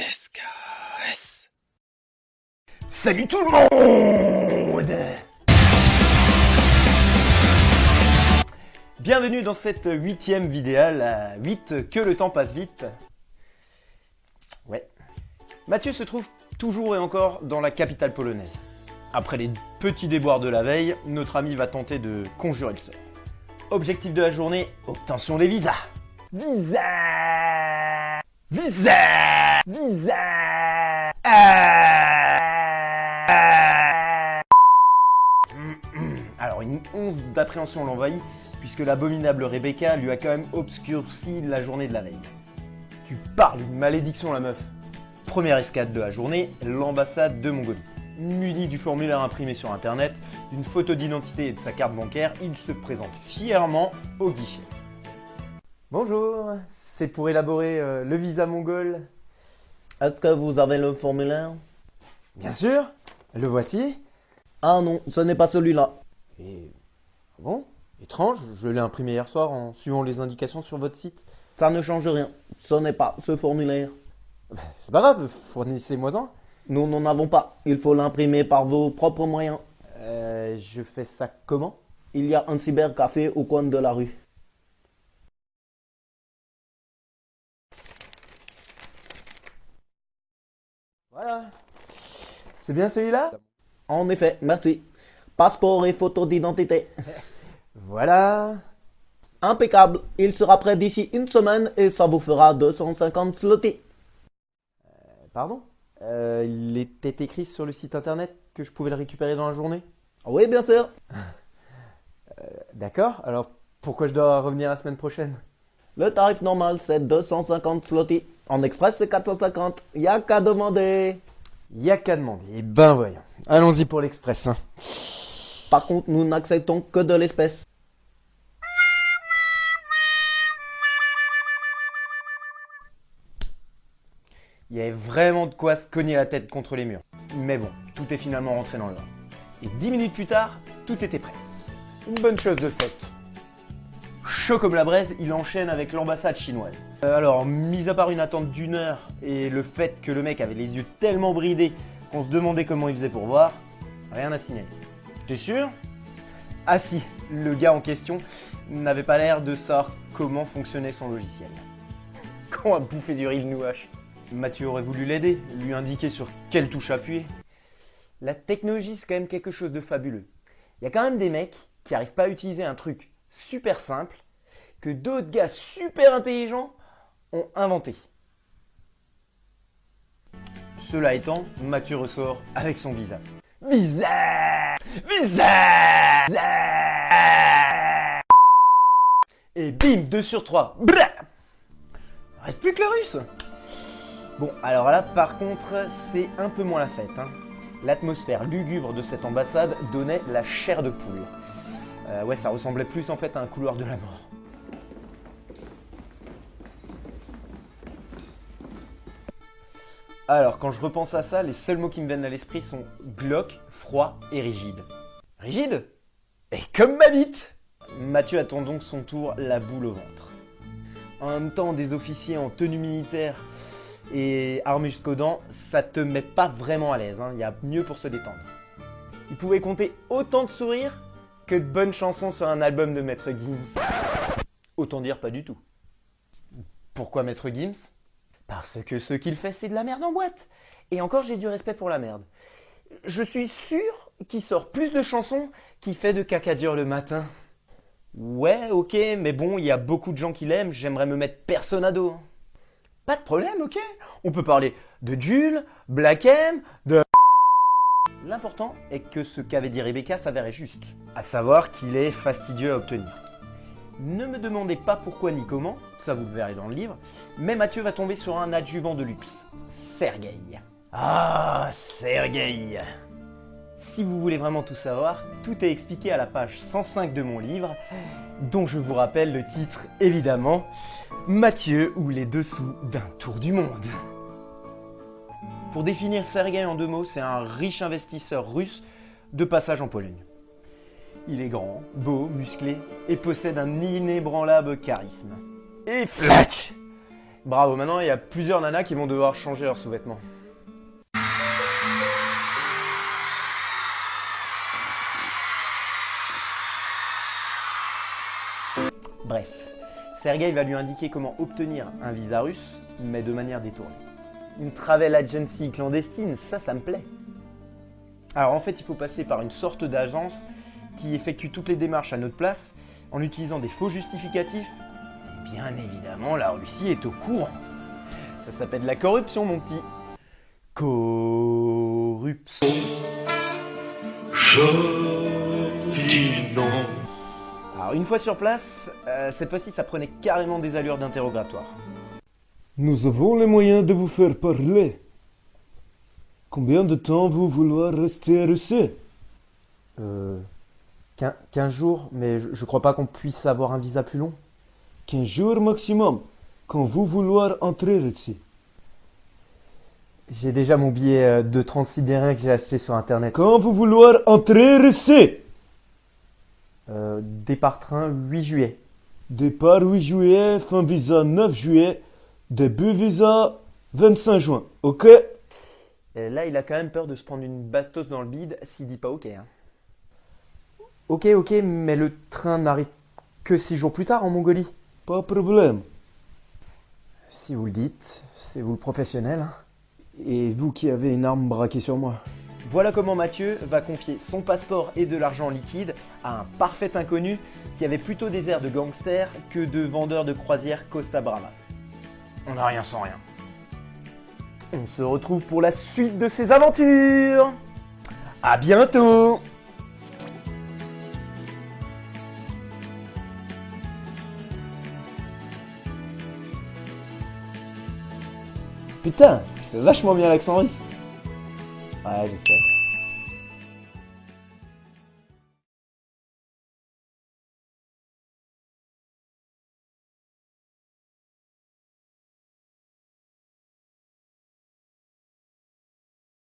SKS. Salut tout le monde! Bienvenue dans cette 8e vidéo, la 8 que le temps passe vite. Ouais. Mathieu se trouve toujours et encore dans la capitale polonaise. Après les petits déboires de la veille, notre ami va tenter de conjurer le sort. Objectif de la journée, obtention des visas. Visa! Visa! Visa! Alors une once d'appréhension l'envahit, puisque l'abominable Rebecca lui a quand même obscurci la journée de la veille. Tu parles d'une malédiction la meuf. Première escale de la journée, l'ambassade de Mongolie. Muni du formulaire imprimé sur internet, d'une photo d'identité et de sa carte bancaire, il se présente fièrement au guichet. Bonjour, c'est pour élaborer le visa mongol. Est-ce que vous avez le formulaire? Bien sûr, le voici. Ah non, ce n'est pas celui-là. Et bon, étrange, je l'ai imprimé hier soir en suivant les indications sur votre site. Ça ne change rien. Ce n'est pas ce formulaire. C'est pas grave, fournissez-moi-en. Nous n'en avons pas. Il faut l'imprimer par vos propres moyens. Je fais ça comment? Il y a un cybercafé au coin de la rue. Voilà. C'est bien celui-là? En effet, merci. Passeport et photo d'identité. Voilà. Impeccable. Il sera prêt d'ici une semaine et ça vous fera 250 zloty. Pardon? Il était écrit sur le site internet que je pouvais le récupérer dans la journée? Oui, bien sûr. D'accord, alors pourquoi je dois revenir la semaine prochaine? Le tarif normal, c'est 250 zloty. En express, c'est 450. Y'a qu'à demander. Y'a qu'à demander. Eh ben voyons. Allons-y pour l'express. Hein. Par contre, nous n'acceptons que de l'espèce. Il y avait vraiment de quoi se cogner la tête contre les murs. Mais bon, tout est finalement rentré dans l'ordre. Et 10 minutes plus tard, tout était prêt. Une bonne chose de faite. Chaud comme la braise, il enchaîne avec l'ambassade chinoise. Alors, mis à part une attente d'1 heure et le fait que le mec avait les yeux tellement bridés qu'on se demandait comment il faisait pour voir, rien à signaler. T'es sûr? Ah si, le gars en question n'avait pas l'air de savoir comment fonctionnait son logiciel. Qu'on a bouffé du riz le nouache. Mathieu aurait voulu l'aider, lui indiquer sur quelle touche appuyer. La technologie, c'est quand même quelque chose de fabuleux. Il y a quand même des mecs qui n'arrivent pas à utiliser un truc super simple que d'autres gars super intelligents ont inventé. Cela étant, Mathieu ressort avec son visa. Visa! Visa! Visa! Et bim, 2 sur 3. Blah! Reste plus que le russe. Bon, alors là, par contre, c'est un peu moins la fête. Hein. L'atmosphère lugubre de cette ambassade donnait la chair de poule. Ouais, ça ressemblait plus en fait à un couloir de la mort. Alors, quand je repense à ça, les seuls mots qui me viennent à l'esprit sont glauque, froid et rigide. Rigide? Et comme ma bite! Mathieu attend donc son tour, la boule au ventre. En même temps, des officiers en tenue militaire et armes jusqu'aux dents, ça te met pas vraiment à l'aise, hein. Y a mieux pour se détendre. Il pouvait compter autant de sourires que de bonnes chansons sur un album de Maître Gims. Autant dire pas du tout. Pourquoi Maître Gims? Parce que ce qu'il fait, c'est de la merde en boîte. Et encore, j'ai du respect pour la merde. Je suis sûr qu'il sort plus de chansons qu'il fait de caca dur le matin. Ouais, ok, mais bon, il y a beaucoup de gens qui l'aiment, j'aimerais me mettre personne à dos. Pas de problème, ok. On peut parler de Jules, Black M, de... L'important est que ce qu'avait dit Rebecca s'avérait juste, à savoir qu'il est fastidieux à obtenir. Ne me demandez pas pourquoi ni comment, ça vous le verrez dans le livre, mais Mathieu va tomber sur un adjuvant de luxe, Sergueï. Ah, Sergueï. Si vous voulez vraiment tout savoir, tout est expliqué à la page 105 de mon livre, dont je vous rappelle le titre évidemment, Mathieu ou les dessous d'un tour du monde. Pour définir Sergueï en 2 mots, c'est un riche investisseur russe de passage en Pologne. Il est grand, beau, musclé et possède un inébranlable charisme. Et flatch! Bravo, maintenant il y a plusieurs nanas qui vont devoir changer leurs sous-vêtements. Bref, Sergei va lui indiquer comment obtenir un visa russe, mais de manière détournée. Une travel agency clandestine, ça me plaît. Alors en fait, il faut passer par une sorte d'agence qui effectue toutes les démarches à notre place en utilisant des faux justificatifs. Bien évidemment, la Russie est au courant. Ça s'appelle la corruption, mon petit. Corruption. Je dis non. Alors une fois sur place, cette fois-ci ça prenait carrément des allures d'interrogatoire. Nous avons les moyens de vous faire parler. Combien de temps vous vouloir rester à Russie? 15 jours, mais je crois pas qu'on puisse avoir un visa plus long. 15 jours maximum, quand vous vouloir entrer ici. J'ai déjà mon billet de transsibérien que j'ai acheté sur internet. Quand vous vouloir entrer ici. Départ train 8 juillet. Départ 8 juillet, fin visa 9 juillet, début visa 25 juin, ok? Et là, il a quand même peur de se prendre une bastos dans le bide s'il dit pas ok. Hein. Ok, mais le train n'arrive que 6 jours plus tard en Mongolie. Pas de problème. Si vous le dites, c'est vous le professionnel. Hein. Et vous qui avez une arme braquée sur moi. Voilà comment Mathieu va confier son passeport et de l'argent liquide à un parfait inconnu qui avait plutôt des airs de gangster que de vendeur de croisière Costa Brava. On n'a rien sans rien. On se retrouve pour la suite de ces aventures. À bientôt. Putain, tu fais vachement bien l'accent russe. Ouais, je sais.